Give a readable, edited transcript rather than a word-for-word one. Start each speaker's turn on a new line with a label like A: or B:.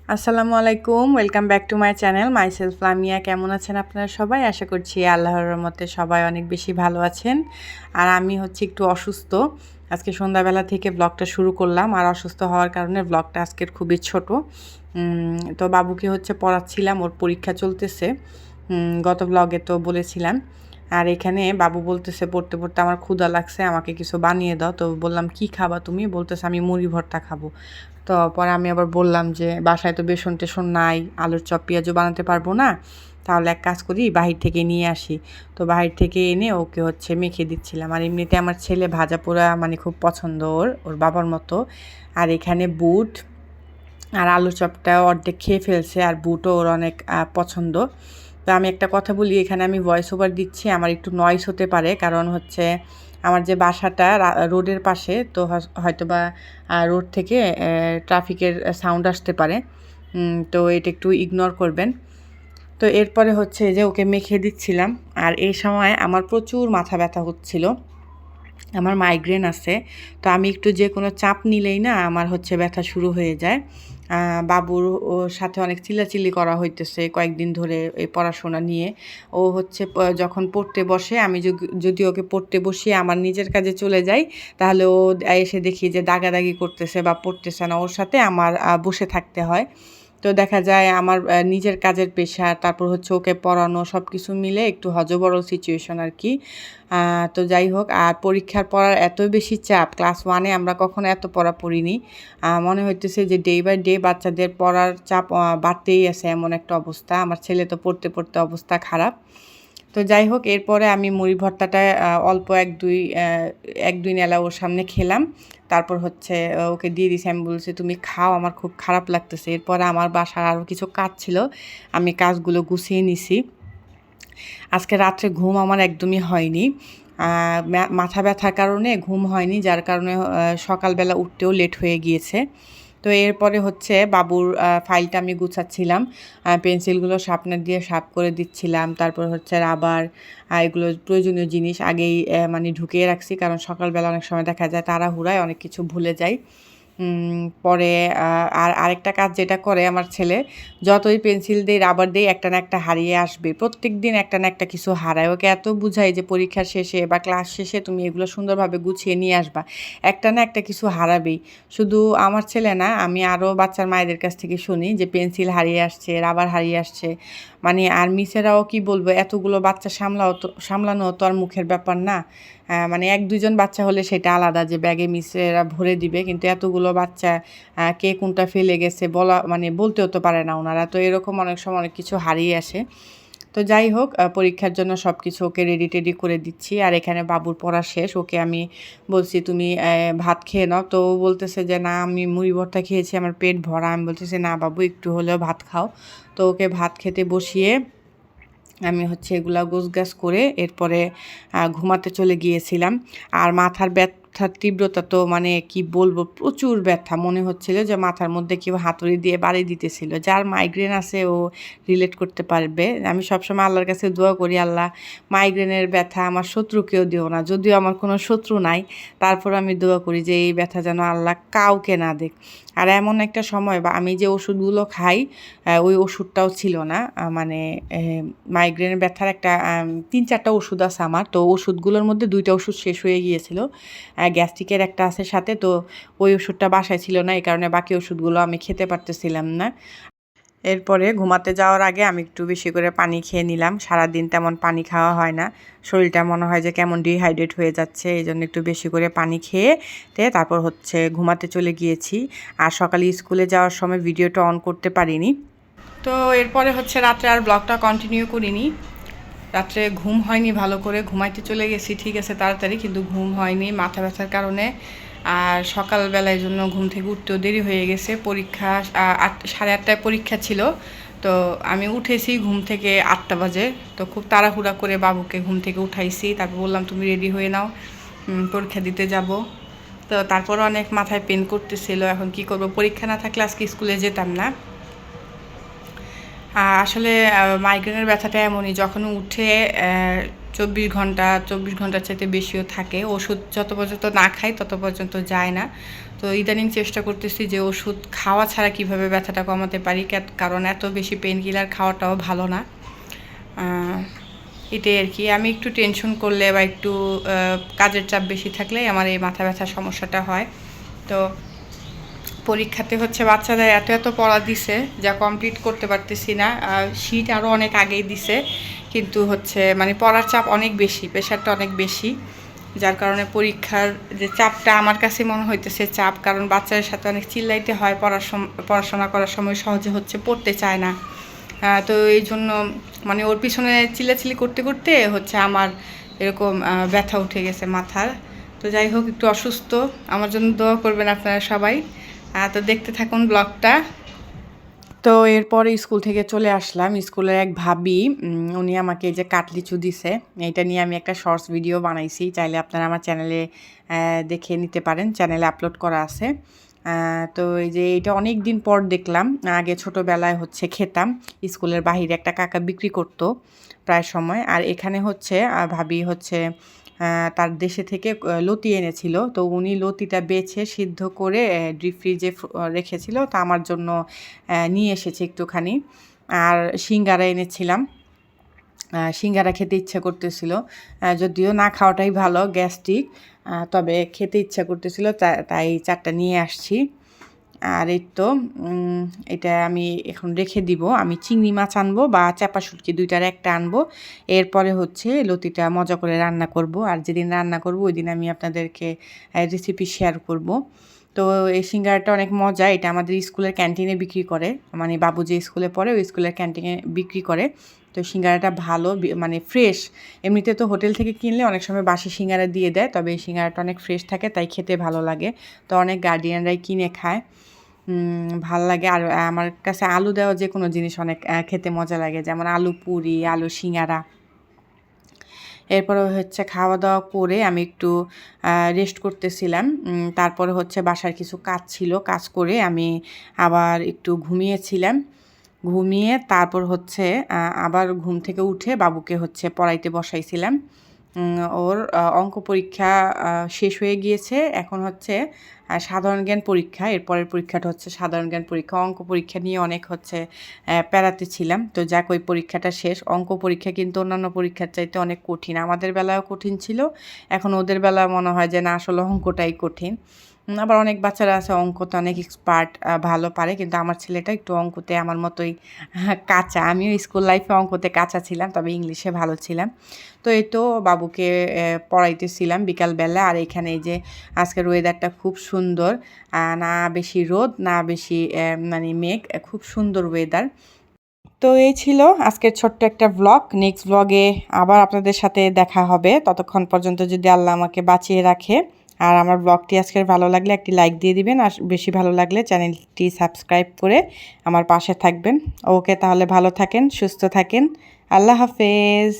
A: আসসালামু আলাইকুম, welcome back to my channel myself Lamia. কেমন আছেন আপনারা সবাই? আশা করছি আল্লাহর রহমতে সবাই অনেক বেশি ভালো আছেন। আর আমি একটু অসুস্থ। আজকে সন্ধ্যাবেলা থেকে ব্লগটা শুরু করলাম, আর অসুস্থ হওয়ার কারণে ব্লগটা আজকের খুবই ছোট। তো বাবুকে পড়াচ্ছিলাম, ওর পরীক্ষা চলতেছে। গত ব্লগে তো বলেছিলাম। আর এখানে বাবু বলতেছে পড়তে পড়তে আমার ক্ষুধা লাগছে, আমাকে কিছু বানিয়ে দাও। তো বললাম কি খাবা তুমি? বলতেছে আমি মুড়ি ভর্তা খাবো। তো পরে আমি আবার বললাম যে বাসায় তো বেসন টেসন নাই, আলুর চপ পেঁয়াজও বানাতে পারবো না, তাহলে এক কাজ করি বাহির থেকে নিয়ে আসি। তো বাহির থেকে এনে ওকে মেখে দিচ্ছিলাম। আর এমনিতে আমার ছেলে ভাজা পোড়া মানে খুব পছন্দ, ওর বাবার মতো। আর এখানে বুট আর আলুর চপটা অর্ধেক খেয়ে ফেলছে, আর বুটও ওর অনেক পছন্দ। তো আমি একটা কথা বলি, এখানে আমি ভয়েস ওভার দিচ্ছি, আমার একটু নয়েজ হতে পারে, কারণ আমার যে বাসাটা রোডের পাশে, তো হয়তোবা রোড থেকে ট্রাফিকের সাউন্ড আসতে পারে। তো এটা একটু ইগনোর করবেন। তো এরপরে যে ওকে মেখে দিচ্ছিলাম, আর এই সময় আমার প্রচুর মাথা ব্যথা হচ্ছিল। আমার মাইগ্রেন আছে, তো আমি একটু যে কোনো চাপ নিলেই না আমার ব্যথা শুরু হয়ে যায়। বাবুর ওর সাথে অনেক চিল্লাচিল্লি করা হইতেছে কয়েকদিন ধরে এই পড়াশোনা নিয়ে। ও যখন পড়তে বসে, আমি যদি ওকে পড়তে বসিয়ে আমার নিজের কাজে চলে যাই, তাহলে ও এসে দেখি যে দাগাদাগি করতেছে বা পড়তেছে না, ওর সাথে আমার বসে থাকতে হয়। তো দেখা যায় আমার নিজের কাজের প্রেশার, তারপর ওকে পড়ানো, সব কিছু মিলে একটু হযবরল সিচুয়েশন আর কি। তো যাই হোক, আর পরীক্ষার পড়ার এত বেশি চাপ, ক্লাস 1-এ আমরা কখনো এত পড়া পড়িনি। মনে হইতেছে যে ডে বাই ডে বাচ্চাদের পড়ার চাপ বাড়তেই আছে, এমন একটা অবস্থা। আমার ছেলে তো পড়তে পড়তে অবস্থা খারাপ। তো যাই হোক, এরপরে আমি মুড়ি ভর্তাটা অল্প ১-২ নেলা ওর সামনে খেলাম। তারপর ওকে দিয়ে দিছি, আমি বলছি তুমি খাও, আমার খুব খারাপ লাগতেছে। এরপরে আমার বাসার আরও কিছু কাজ ছিল, আমি কাজগুলো গুছিয়ে নিছি। আজকে রাত্রে ঘুম আমার একদমই হয়নি। মাথা ব্যথার কারণে ঘুম হয়নি, যার কারণে সকালবেলা উঠতেও লেট হয়ে গিয়েছে। তো এরপরে বাবুর ফাইলটা আমি গুছাচ্ছিলাম, পেন্সিলগুলো শার্পনার দিয়ে শার্প করে দিচ্ছিলাম। তারপর রাবার, এগুলো প্রয়োজনীয় জিনিস আগেই মানে ঢুকিয়ে রাখছি, কারণ সকালবেলা অনেক সময় দেখা যায় তাড়াহুড়ায় অনেক কিছু ভুলে যাই। পরে আর আরেকটা কাজ যেটা করে আমার ছেলে, যতই পেন্সিল দেই রাবার দেই, একটা না একটা হারিয়ে আসবে। প্রত্যেকদিন একটা না একটা কিছু হারায়। ওকে এত বুঝাই যে পরীক্ষা শেষে বা ক্লাস শেষে তুমি এগুলো সুন্দরভাবে গুছিয়ে নিয়ে আসবা, একটা না একটা কিছু হারাবেই। শুধু আমার ছেলে না, আমি আরও বাচ্চার মায়েদের কাছ থেকে শুনি যে পেন্সিল হারিয়ে আসছে, রাবার হারিয়ে আসছে। মানে আর মিসেরাও কি বলবো, এতগুলো বাচ্চা সামলানো তো আর মুখের ব্যাপার না। মানে ১-২ জন বাচ্চা হলে সেটা আলাদা, যে ব্যাগে মিসেরা ভরে দিবে, কিন্তু এতগুলো বাচ্চা কে কোনটা ফেলে গেছে বলতেও তো পারে না ওনারা। তো এরকম অনেক সময় অনেক কিছু হারিয়ে আসে। তো যাই হোক, পরীক্ষার জন্য সব কিছু ওকে রেডি টেডি করে দিচ্ছি। আর এখানে বাবুর পড়া শেষ, ওকে আমি বলছি তুমি ভাত খেয়ে নাও। তো ও বলতেছে যে না, আমি মুড়ি ভর্তা খেয়েছি, আমার পেট ভরা। আমি বলতেছি না বাবু, একটু হলেও ভাত খাও। তো ওকে ভাত খেতে বসিয়ে আমি এগুলা গোছগাছ করে এরপরে ঘুমাতে চলে গিয়েছিলাম। আর মাথার ব্যথার তীব্রতা তো মানে কি বলবো, প্রচুর ব্যথা। মনে হচ্ছিল যে মাথার মধ্যে কেউ হাতুড়ি দিয়ে বাড়ি দিতেছিল। যার মাইগ্রেন আছে ও রিলেট করতে পারবে। আমি সবসময় আল্লাহর কাছে দোয়া করি, আল্লাহ মাইগ্রেনের ব্যথা আমার শত্রুকেও দিও না। যদিও আমার কোনো শত্রু নাই, তারপর আমি দোয়া করি যে এই ব্যথা যেন আল্লাহ কাউকে না দেখ। আর এমন একটা সময় বা আমি যে ওষুধগুলো খাই, ওই ওষুধটাও ছিল না। মানে মাইগ্রেনের ব্যথার একটা ৩-৪টা ওষুধ আছে আমার। তো ওষুধগুলোর মধ্যে 2টা ওষুধ শেষ হয়ে গিয়েছিল। গ্যাস্ট্রিকের একটা আছে সাথে, তো ওই ওষুধটা বাসায় ছিল না, এই কারণে বাকি ওষুধগুলো আমি খেতে পারতেছিলাম না। এরপরে ঘুমাতে যাওয়ার আগে আমি একটু বেশি করে পানি খেয়ে নিলাম। সারাদিন তেমন পানি খাওয়া হয় না, শরীরটা মনে হয় যে কেমন ডিহাইড্রেট হয়ে যাচ্ছে, এই জন্য একটু বেশি করে পানি খেয়ে তারপর ঘুমাতে চলে গিয়েছি। আর সকালে স্কুলে যাওয়ার সময় ভিডিওটা অন করতে পারিনি। তো এরপরে রাত্রে আর ব্লগটা কন্টিনিউ করিনি। রাত্রে ঘুম হয়নি ভালো করে, ঘুমাইতে চলে গেছি ঠিক আছে তাড়াতাড়ি, কিন্তু ঘুম হয়নি মাথা ব্যথার কারণে। আর সকালবেলায় জন্য ঘুম থেকে উঠতেও দেরি হয়ে গেছে। পরীক্ষা 8:30টায় পরীক্ষা ছিল। তো আমি উঠেছি ঘুম থেকে 8টা বাজে। তো খুব তাড়াহুড়া করে বাবুকে ঘুম থেকে উঠাইছি, তারপর বললাম তুমি রেডি হয়ে নাও, পরীক্ষা দিতে যাব। তো তারপর অনেক মাথায় পেন করতেছিল, এখন কি করব, পরীক্ষা না থাকলে আজকে স্কুলে যেতাম না। আসলে মাইগ্রেনের ব্যথাটা এমনই, যখন উঠে 24 ঘন্টার চাইতে বেশিও থাকে। ওষুধ যত পর্যন্ত না খাই তত পর্যন্ত যায় না। তো ইদানিং চেষ্টা করতেছি যে ওষুধ খাওয়া ছাড়া কিভাবে ব্যথাটা কমাতে পারি, কারণ এত বেশি পেন কিলার খাওয়াটাও ভালো না। এটাই আর কি। আমি একটু টেনশন করলে বা একটু কাজের চাপ বেশি থাকলে আমার এই মাথা ব্যথার সমস্যাটা হয়। তো পরীক্ষাতে হচ্ছে বাচ্চাদের এত পড়া দিছে যা কমপ্লিট করতে পারতেছি না। শীত আরও অনেক আগেই দিছে, কিন্তু হচ্ছে মানে পড়ার চাপ অনেক বেশি, প্রেশারটা অনেক বেশি, যার কারণে পরীক্ষার যে চাপটা আমার কাছে মনে হইতেছে চাপ, কারণ বাচ্চাদের সাথে অনেক চিল্লাইতে হয়, পড়াশোনা করার সময় সহজে হচ্ছে পড়তে চায় না। তো এই জন্য মানে ওর পিছনে চিল্লাচিল্লি করতে করতে হচ্ছে আমার এরকম ব্যথা উঠে গেছে মাথার। তো যাই হোক, একটু অসুস্থ, আমার জন্য দোয়া করবেন আপনারা সবাই। তো দেখতে থাকুন ব্লগটা। তো এরপরে স্কুল থেকে চলে আসলাম। স্কুলের এক ভাবি উনি আমাকে এই যে কাটলিচু দিছে, এটা নিয়ে আমি একটা শর্টস ভিডিও বানাইছি, চাইলে আপনারা আমার চ্যানেলে দেখে নিতে পারেন, চ্যানেলে আপলোড করা আছে। তো এই যে এটা অনেক দিন পর দেখলাম। আগে ছোটোবেলায় হচ্ছে খেতাম, স্কুলের বাহিরে একটা কাকা বিক্রি করতো প্রায় সময়। আর এখানে হচ্ছে ভাবি হচ্ছে তার দেশে থেকে লতি এনেছিল, তো উনি লতিটা বেছে সিদ্ধ করে ডিপ ফ্রিজে রেখেছিল, তা আমার জন্য নিয়ে এসেছে একটুখানি। আর সিঙ্গারা এনেছিলাম, সিঙ্গারা খেতে ইচ্ছা করতেছিল, যদিও না খাওয়াটাই ভালো, গ্যাস্ট্রিক, তবে খেতে ইচ্ছা করতেছিল, তাই 4টা নিয়ে আসছি। আর এই তো এটা আমি এখন রেখে দিব। আমি চিংড়ি মাছ আনবো বা চাপা শুটকি, দুইটার একটা আনবো। এরপরে হচ্ছে লতিটা মজা করে রান্না করব। আর যেদিন রান্না করব ওই দিন আমি আপনাদেরকে রেসিপি শেয়ার করব। তো এই সিঙ্গারাটা অনেক মজা, এটা আমাদের স্কুলের ক্যান্টিনে বিক্রি করে, মানে বাবু যে স্কুলে পড়ে ওই স্কুলের ক্যান্টিনে বিক্রি করে। তো সিঙ্গারাটা ভালো, মানে ফ্রেশ। এমনিতে তো হোটেল থেকে কিনলে অনেক সময় বাসি সিঙ্গারা দিয়ে দেয়, তবে এই সিঙ্গারাটা অনেক ফ্রেশ থাকে, তাই খেতে ভালো লাগে। তো অনেক গার্ডিয়ানরাই কিনে খায়, ভাল লাগে। আর আমার কাছে আলু দেওয়া যে কোনো জিনিস অনেক খেতে মজা লাগে, যেমন আলু পুরি, আলু সিঙ্গারা। এরপরে হচ্ছে খাওয়া দাওয়া করে আমি একটু রেস্ট করতেছিলাম। তারপরে হচ্ছে বাসার কিছু কাজ ছিল, কাজ করে আমি আবার একটু ঘুমিয়েছিলাম। ঘুমিয়ে তারপর হচ্ছে আবার ঘুম থেকে উঠে বাবুকে হচ্ছে পড়াইতে বসাইছিলাম। ওর অঙ্ক পরীক্ষা শেষ হয়ে গিয়েছে, এখন হচ্ছে সাধারণ জ্ঞান পরীক্ষা। এরপরের পরীক্ষাটা হচ্ছে সাধারণ জ্ঞান পরীক্ষা। অঙ্ক পরীক্ষা নিয়ে অনেক হচ্ছে প্যারাতে ছিলাম, তো যাক ওই পরীক্ষাটা শেষ। অঙ্ক পরীক্ষা কিন্তু অন্যান্য পরীক্ষার চাইতে অনেক কঠিন, আমাদের বেলায়ও কঠিন ছিল, এখন ওদের বেলায় মনে হয় যে না, আসলে অঙ্কটাই কঠিন। আবার অনেক বাচ্চারা আছে অঙ্কতে অনেক এক্সপার্ট, ভালো পারে, কিন্তু আমার ছেলেটা একটু অঙ্কতে আমার মতোই কাঁচা। আমিও স্কুল লাইফে অঙ্কতে কাঁচা ছিলাম, তবে ইংলিশে ভালো ছিলাম। তো এই তো বাবুকে পড়াইতেছিলাম বিকালবেলা। আর এখানে এই যে আজকের ওয়েদারটা খুব সুন্দর, না বেশি রোদ না বেশি মানে মেঘ, খুব সুন্দর ওয়েদার। তো এই ছিল আজকের ছোট্ট একটা ব্লগ। নেক্সট ব্লগে আবার আপনাদের সাথে দেখা হবে, ততক্ষণ পর্যন্ত যদি আল্লাহ আমাকে বাঁচিয়ে রাখে। আর আমার ব্লগটি আজকের ভালো লাগলে একটি লাইক দিয়ে দিবেন, আর বেশি ভালো লাগলে চ্যানেলটি সাবস্ক্রাইব করে আমার পাশে থাকবেন। ওকে, তাহলে ভালো থাকেন, সুস্থ থাকেন, আল্লাহ হাফেজ।